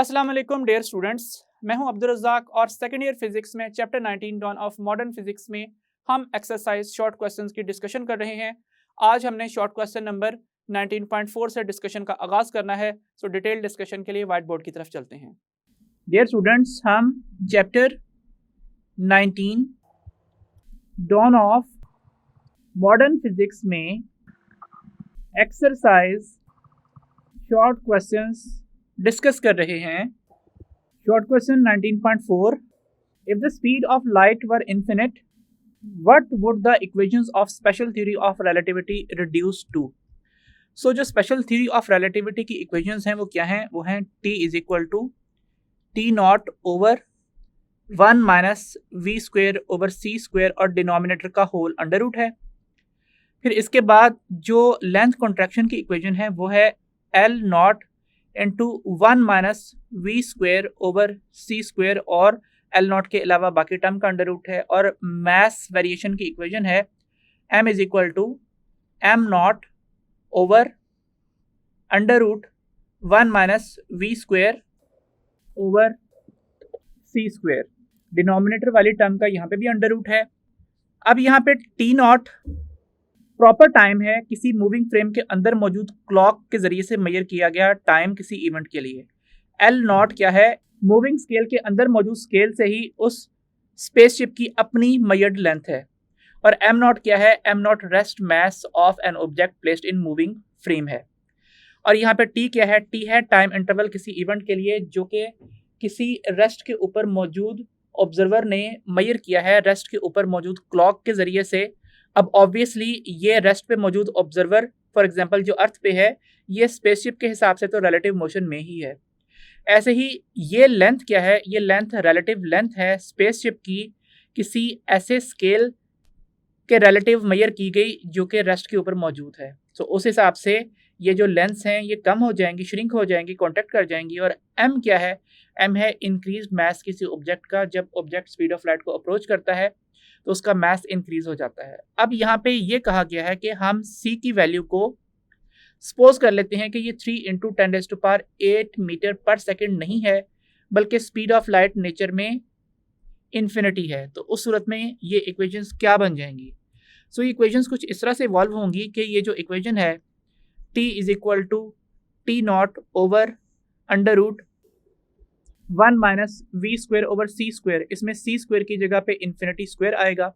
अस्सलाम वालेकुम dear students, मैं हूं अब्दुल रज़्ज़ाक और सेकंड ईयर फिजिक्स में chapter 19 dawn of modern physics में हम एक्सरसाइज शॉर्ट क्वेश्चंस की डिस्कशन कर रहे हैं। आज हमने शॉर्ट क्वेश्चन नंबर 19.4 से डिस्कशन का आगाज करना है। सो डिटेल डिस्कशन के लिए व्हाइट बोर्ड की तरफ चलते हैं। डियर स्टूडेंट्स, हम chapter 19 dawn of modern physics में एक्सरसाइज शॉर्ट क्वेश्चंस डिस्कस कर रहे हैं। Short question 19.4, if the speed of light were infinite what would the equations of special theory of relativity reduce to. So जो special theory of relativity की equations हैं वो क्या हैं? वो हैं t is equal to T not over 1 minus we square over C square और denominator का होल अंडर रूट है। फिर इसके बाद जो लेंथ कॉन्ट्रैक्शन की इक्वेशन है वो है L not into 1 minus we square over C square और एल नॉट के अलावा बाकी टर्म का अंडर रूट है। और मास वेरिएशन की इक्वेशन है m is equal to am not over under root 1 minus we square over C square. Denominator वाली टर्म का यहाँ पे भी अंडर रूट है। अब यहाँ पे टी नॉट प्रॉपर टाइम है, किसी मूविंग फ्रेम के अंदर मौजूद क्लॉक के जरिए से मेजर किया गया टाइम किसी इवेंट के लिए। एल नॉट क्या है? मूविंग स्केल के अंदर मौजूद स्केल से ही उस स्पेसशिप की अपनी मेजर्ड लेंथ है। और एम नॉट क्या है? Am not rest mass of an object placed in moving frame है। और यहाँ पे टी क्या है? टी है टाइम इंटरवल किसी इवेंट के लिए जो कि किसी रेस्ट के ऊपर मौजूद ऑब्जर्वर ने मेजर किया है रेस्ट के ऊपर मौजूद क्लॉक के जरिए से। अब ऑब्वियसली ये रेस्ट पे मौजूद ऑब्जर्वर फॉर एग्जांपल जो अर्थ पे है ये स्पेसशिप के हिसाब से तो रिलेटिव मोशन में ही है। ऐसे ही ये लेंथ क्या है? ये लेंथ रिलेटिव लेंथ है स्पेसशिप की किसी ऐसे स्केल के रिलेटिव मेजर की गई जो कि रेस्ट के ऊपर मौजूद है। सो उस हिसाब से ये जो लेंथ्स हैं ये कम हो जाएंगी, श्रिंक हो जाएंगी, कॉन्टैक्ट कर जाएंगी। और एम क्या है? एम है इंक्रीज मास किसी ऑब्जेक्ट का। जब ऑब्जेक्ट स्पीड ऑफ लाइट को अप्रोच करता है तो उसका मास इंक्रीज हो जाता है। अब यहाँ पे ये कहा गया है कि हम c की वैल्यू को सपोज कर लेते हैं कि ये 3 इंटू 10⁸ मीटर पर सेकेंड नहीं है बल्कि स्पीड ऑफ लाइट नेचर में इन्फिनिटी है। तो उस सूरत में ये इक्वेशंस क्या बन जाएंगी? सो ये इक्वेशंस कुछ इस तरह से इवॉल्व होंगी कि ये जो इक्वेशन है t is equal to T not over under root 1 minus we square over C square, इसमें सी स्क्वेयर की जगह पे इन्फिनिटी स्क्वेयर आएगा।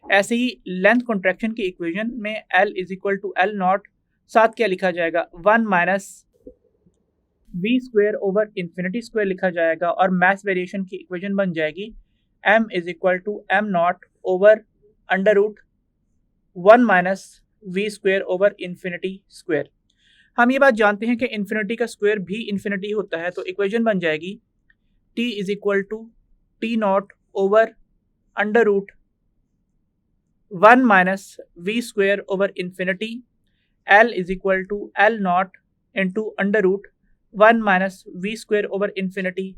ऐसे ही लेंथ कॉन्ट्रैक्शन की इक्वेशन में L is equal to L not, साथ क्या लिखा जाएगा? 1 minus we square over infinity square लिखा जाएगा। और मास वेरिएशन की इक्वेशन बन जाएगी M is equal to am not over under root 1 minus we square over infinity square. हम ये बात जानते हैं कि इन्फिनिटी का स्क्वायर भी इन्फिनिटी होता है। तो इक्वेशन बन जाएगी t is equal to T not over under root 1 minus we square over infinity, L is equal to L not into under root 1 minus we square over infinity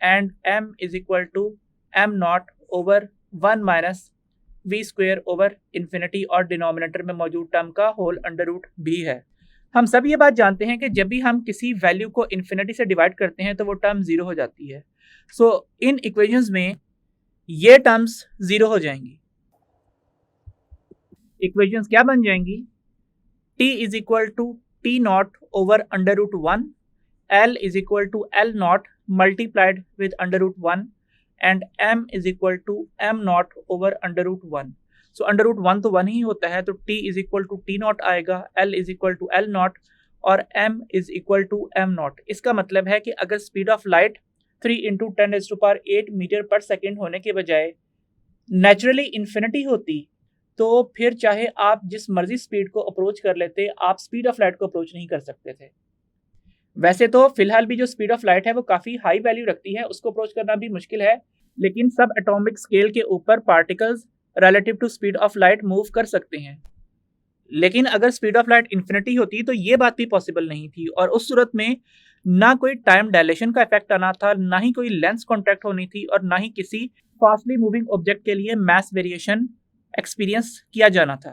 and m is equal to am not over 1 minus we square over infinity और denominator में मौजूद term का whole under root भी है। हम सब ये बात जानते हैं कि जब भी हम किसी वैल्यू को इन्फिनिटी से डिवाइड करते हैं तो वो टर्म जीरो हो जाती है। सो इन इक्वेशंस में ये टर्म्स जीरो हो जाएंगी। इक्वेशंस क्या बन जाएंगी? t is equal to T not over under root 1, l is equal to L naught multiplied with under root 1 and m is equal to am not over under root 1। So under root 1 तो 1 ही होता है तो t is equal to T naught आएगा, l is equal to L naught और m is equal to M naught. इसका मतलब है कि अगर speed of light 3 into 10⁸ metre per second होने के बजाय नेचुरली इन्फिनिटी होती तो फिर चाहे आप जिस मर्जी स्पीड को अप्रोच कर लेते आप स्पीड ऑफ लाइट को अप्रोच नहीं कर सकते थे। वैसे तो फिलहाल भी जो स्पीड ऑफ लाइट है वो काफ़ी हाई वैल्यू रखती है, उसको अप्रोच करना भी मुश्किल है, लेकिन सब एटॉमिक स्केल के ऊपर particles relative to speed of light move कर सकते हैं। लेकिन अगर स्पीड ऑफ लाइट इन्फिनिटी होती तो ये बात भी पॉसिबल नहीं थी और उस सूरत में ना कोई टाइम डायलेशन का इफेक्ट आना था, ना ही कोई लेंस कॉन्ट्रैक्ट होनी थी और ना ही किसी फास्टली मूविंग ऑब्जेक्ट के लिए मास वेरिएशन एक्सपीरियंस किया जाना था।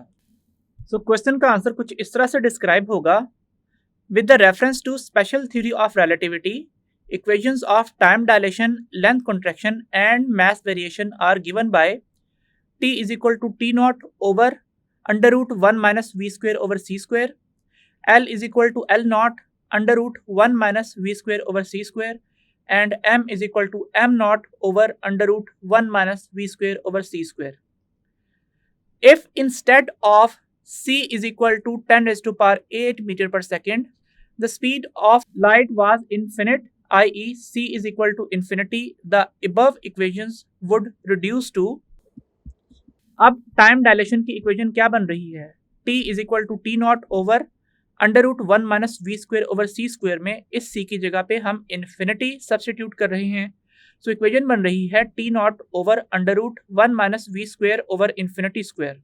सो क्वेश्चन का आंसर कुछ इस तरह से डिस्क्राइब होगा। With the reference to special theory of relativity, equations of time dilation, length contraction and mass variation are given by t is equal to t naught over under root 1 minus v square over c square, L is equal to L naught under root 1 minus v square over c square, and m is equal to m naught over under root 1 minus v square over c square. If instead of c is equal to 10 raised to power 8 meter per second, the speed of light was infinite, i.e. c is equal to infinity, the above equations would reduce to. अब time dilation की equation क्या बन रही है? t is equal to t naught over under root 1 minus we square over C square में इस c की जगह पे हम इन्फिनिटी सब्सटीट्यूट कर रहे हैं. सो इक्वेशन बन रही है t naught over under root 1 minus we square over infinity square.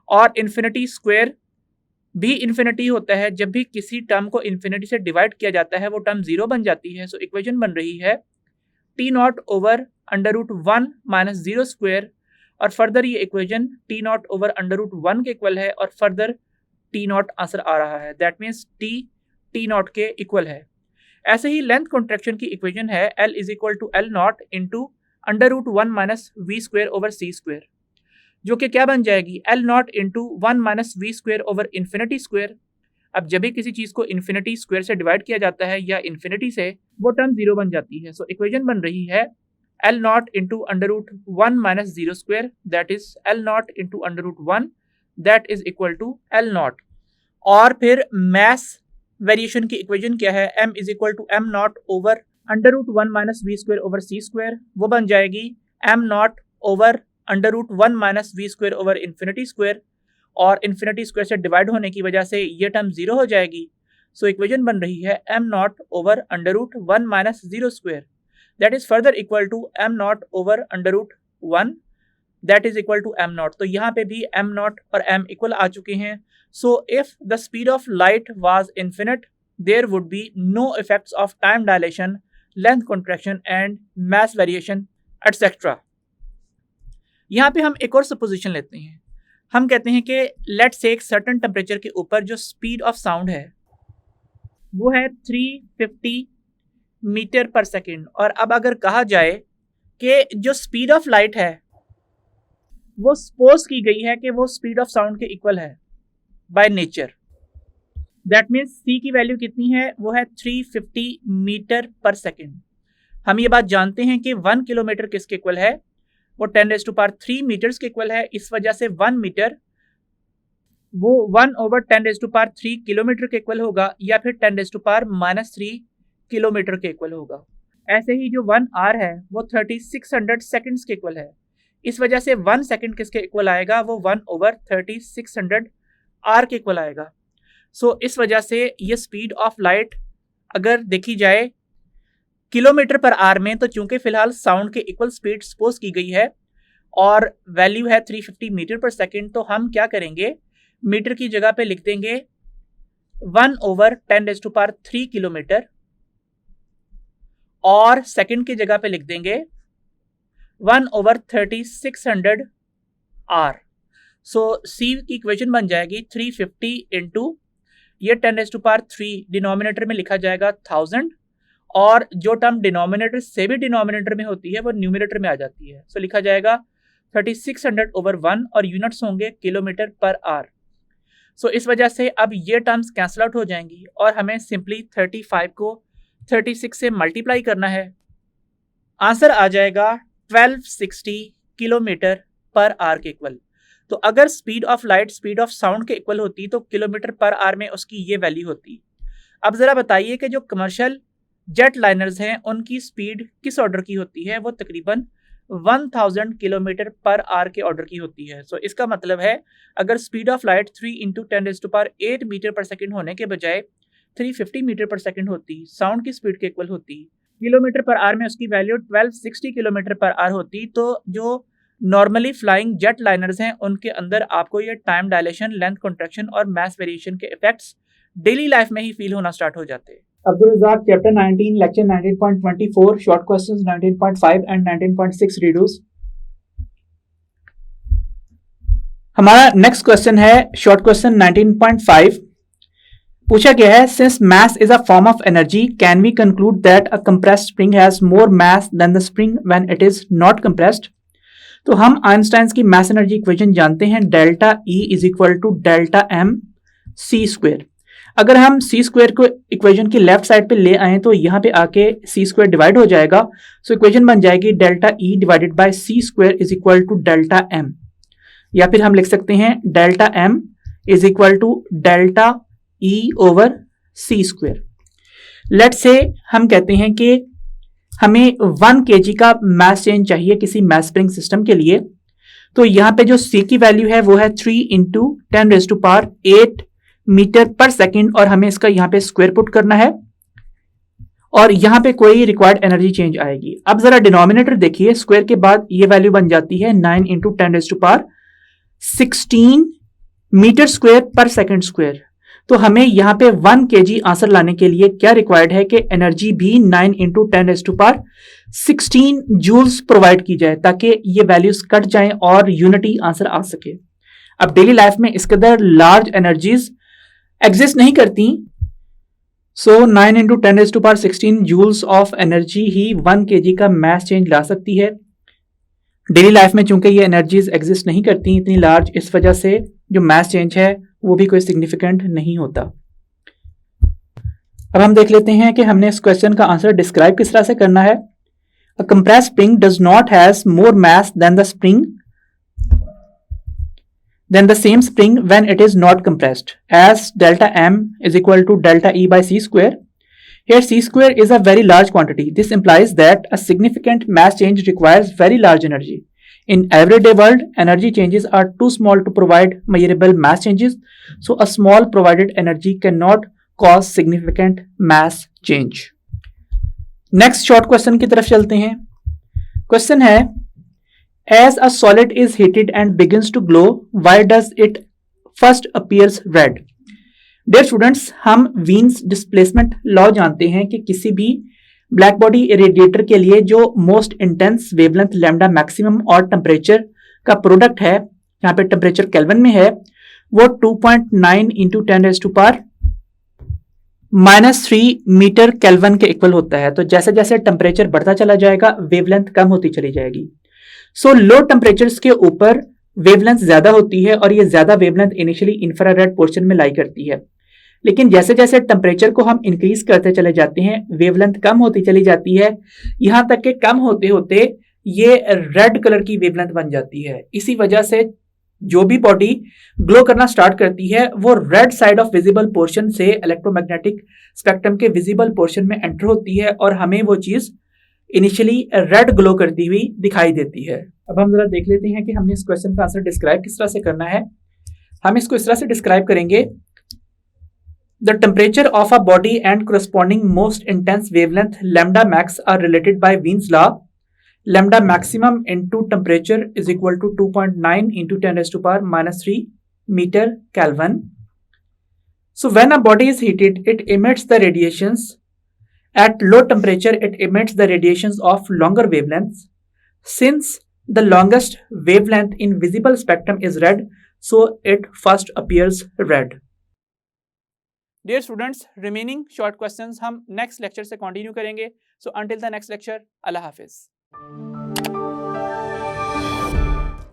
और इन्फिनिटी स्क्वेयर भी इन्फिनिटी होता है. जब भी किसी टर्म को इन्फिनिटी से डिवाइड किया जाता है वो टर्म जीरो बन जाती है. सो इक्वेशन बन रही है t not over under root 1 minus zero square, और फर्दर ये equation t not over under root 1 के इक्वल है, और फर्दर टी नॉट आंसर आ रहा है. दैट मीन्स टी नॉट के इक्वल है. ऐसे ही लेंथ कॉन्ट्रैक्शन की इक्वेशन है L is equal to L naught into under root 1 minus we square over C square, जो कि क्या बन जाएगी L naught into 1 minus we square over infinity square. अब जब भी किसी चीज को इन्फिनिटी स्क्वेयर से डिवाइड किया जाता है या इन्फिनिटी से, वो टर्म जीरो बन जाती है. सो इक्वेशन बन रही है L naught into under root 1 minus zero square, that is L naught into under root 1, that is equal to L naught. और फिर मैस वेरिएशन की इक्वेशन क्या है? m is equal to m naught over under root 1 minus we square over C square, वो बन जाएगी m naught over under root 1 minus we square over infinity square, और infinity square से divide होने की वजह से ये टर्म जीरो हो जाएगी. सो इक्वेशन बन रही है m naught over under root 1 minus zero square, that is further equal to m naught over under root 1, that is equal to m naught. तो यहाँ पे भी m नॉट और m इक्वल आ चुके हैं. So if the speed of light was infinite, there would be no effects of time dilation, length contraction and mass variation, etc. यहाँ पे हम एक और सपोजिशन लेते हैं. हम कहते हैं कि लेट्स से एक सर्टेन टेम्परेचर के ऊपर जो स्पीड ऑफ साउंड है वो है 350 मीटर पर सेकेंड. और अब अगर कहा जाए कि जो स्पीड ऑफ लाइट है वो सपोज की गई है कि वो स्पीड ऑफ साउंड के इक्वल है by nature, that means c की वैल्यू कितनी है? वो है 350 मीटर पर सेकेंड. हम ये बात जानते हैं कि 1 किलोमीटर किसके इक्वल है? वो 10 रेज़ टू पावर 3 मीटर्स के इक्वल है. इस वजह से 1 मीटर वो 1 over 10 raise to power 3 kilometre के इक्वल होगा, या फिर 10 raise to power minus 3 kilometre के इक्वल होगा. ऐसे ही जो 1 आवर है वो 3600 सेकेंड्स के इक्वल है. इस वजह से 1 सेकेंड किसके इक्वल आएगा? वो 1 ओवर 3600 आर के इक्वल आएगा. सो इस वजह से ये स्पीड ऑफ लाइट अगर देखी जाए किलोमीटर पर आवर में, तो चूंकि फिलहाल साउंड के इक्वल स्पीड सपोज की गई है और वैल्यू है 350 मीटर पर सेकेंड, तो हम क्या करेंगे? मीटर की जगह पे लिख देंगे 1 over 10 raise to power 3 kilometre, और सेकेंड की जगह पे लिख देंगे 1 ओवर 3600 आर. सो C की इक्वेशन बन जाएगी 350 इंटू ये 10 रेज़ टू पावर 3 डिनोमिनेटर में लिखा जाएगा 1000, और जो टर्म डिनोमिनेटर से भी डिनोमिनेटर में होती है वो न्यूमरेटर में आ जाती है. सो लिखा जाएगा 3600 ओवर 1, और यूनिट्स होंगे किलोमीटर पर आवर. सो इस वजह से अब ये टर्म्स कैंसिल आउट हो जाएंगी और हमें सिंपली 35 को 36 से मल्टीप्लाई करना है. आंसर आ जाएगा 1260 किलोमीटर पर आवर के इक्वल. तो अगर speed of light speed of sound के इक्वल होती तो किलोमीटर पर आवर में उसकी ये वैल्यू होती. अब ज़रा बताइए कि जो कमर्शियल जेट लाइनर्स हैं उनकी स्पीड किस ऑर्डर की होती है? वो तकरीबन 1000 किलोमीटर पर आवर के ऑर्डर की होती है. सो इसका मतलब है अगर speed of light 3 into 10 raise to power 8 metre per second होने के बजाय 350 मीटर पर सेकेंड होती, साउंड की स्पीड के इक्वल होती, किलोमीटर पर आवर में उसकी वैल्यू 1260 किलोमीटर पर आवर होती, तो जो नॉर्मली फ्लाइंग जेट लाइनर्स हैं उनके अंदर आपको ये टाइम डायलेशन, लेंथ कॉन्ट्रैक्शन और मास वेरिएशन के इफेक्ट्स डेली लाइफ में ही फील होना स्टार्ट हो जाते हैं. Abdul Razzaq chapter 19 lecture 19.24 short questions 19.5 and 19.6 reduce. हमारा नेक्स्ट क्वेश्चन है शॉर्ट क्वेश्चन 19.5. पूछा गया है since mass is a form of energy can we conclude that a compressed spring has more mass than the spring when it is not compressed। तो हम Einstein की mass energy equation जानते हैं delta E is equal to delta M C square. अगर हम C square को equation की left side पे ले आए तो यहाँ पे आके C स्क्वेयर डिवाइड हो जाएगा, सो इक्वेशन बन जाएगी delta E divided by C square is equal to delta M, या फिर हम लिख सकते हैं delta M is equal to delta E over C square. Let say हम कहते हैं कि हमें 1 kg का मास चेंज चाहिए किसी मास स्प्रिंग सिस्टम के लिए, तो यहाँ पे जो C की वैल्यू है वो है 3 इंटू 10⁸8 मीटर पर सेकेंड, और हमें इसका यहाँ पे स्क्वायर पुट करना है और यहाँ पे कोई रिक्वायर्ड एनर्जी चेंज आएगी। अब जरा डिनोमिनेटर देखिए, स्क्वायर के बाद ये वैल्यू बन जाती है 9 इंटू 10⁻16 मीटर स्क्वायर पर सेकेंड स्क्वायर। तो हमें यहाँ पे 1 kg आंसर लाने के लिए क्या रिक्वायर्ड है कि एनर्जी भी 9 इंटू 10⁻16 जूल्स प्रोवाइड की जाए ताकि ये वैल्यूज कट जाएं और यूनिटी आंसर आ सके। अब डेली लाइफ में इसके अंदर लार्ज एनर्जीज एग्जिस्ट नहीं करती, so 9 into 10⁻16 joules of energy ही 1 kg का मास चेंज ला सकती है। डेली लाइफ में चूंकि ये एनर्जीज एग्जिस्ट नहीं करती इतनी लार्ज, इस वजह से जो मास चेंज है वो भी कोई सिग्निफिकेंट नहीं होता। अब हम देख लेते हैं कि हमने इस क्वेश्चन का आंसर डिस्क्राइब किस तरह से करना है। A compressed spring does not has more mass than the same spring when it is not compressed as delta M is equal to delta E by C square. Here C square is a very large quantity. This implies that a significant mass change requires very large energy. In everyday world, energy changes are too small to provide measurable mass changes, so a small provided energy cannot cause significant mass change. Next short question की तरफ चलते हैं। Question है, as a solid is heated and begins to glow, why does it first appears red? Dear students, हम Wien's displacement law जानते हैं कि किसी भी ब्लैक बॉडी रेडिएटर के लिए जो most intense wavelength lambda maximum और टेम्परेचर का प्रोडक्ट है, यहाँ पे टेम्परेचर केल्विन में है, वो 2.9 इंटू 10⁻³ मीटर केल्विन के इक्वल होता है। तो जैसे जैसे टेम्परेचर बढ़ता चला जाएगा वेवलेंथ कम होती चली जाएगी। सो लो टेम्परेचर्स के ऊपर वेवलेंथ ज्यादा होती है और ये ज्यादा वेवलेंथ इनिशियली इंफ्रारेड पोर्शन में लाई करती है, लेकिन जैसे जैसे टेम्परेचर को हम इंक्रीज करते चले जाते हैं वेवलेंथ कम होती चली जाती है, यहां तक कि कम होते होते ये रेड कलर की वेवलेंथ बन जाती है। इसी वजह से जो भी बॉडी ग्लो करना स्टार्ट करती है वो red side of visible portion से इलेक्ट्रोमैग्नेटिक स्पेक्ट्रम के विजिबल पोर्शन में एंटर होती है और हमें वो चीज इनिशियली रेड ग्लो करती हुई दिखाई देती है। अब हम जरा देख लेते हैं कि हमने इस क्वेश्चन का आंसर डिस्क्राइब किस तरह से करना है। हम इसको इस तरह से डिस्क्राइब करेंगे, the temperature of a body and corresponding most intense wavelength lambda max are related by Wien's law. Lambda maximum into temperature is equal to 2.9 into 10⁻³ meter Kelvin. So when a body is heated, it emits the radiations. At low temperature, it emits the radiations of longer wavelengths. Since the longest wavelength in visible spectrum is red, so it first appears red. Dear students, remaining short questions हम next lecture से continue करेंगे। So until the next lecture, Allah Hafiz.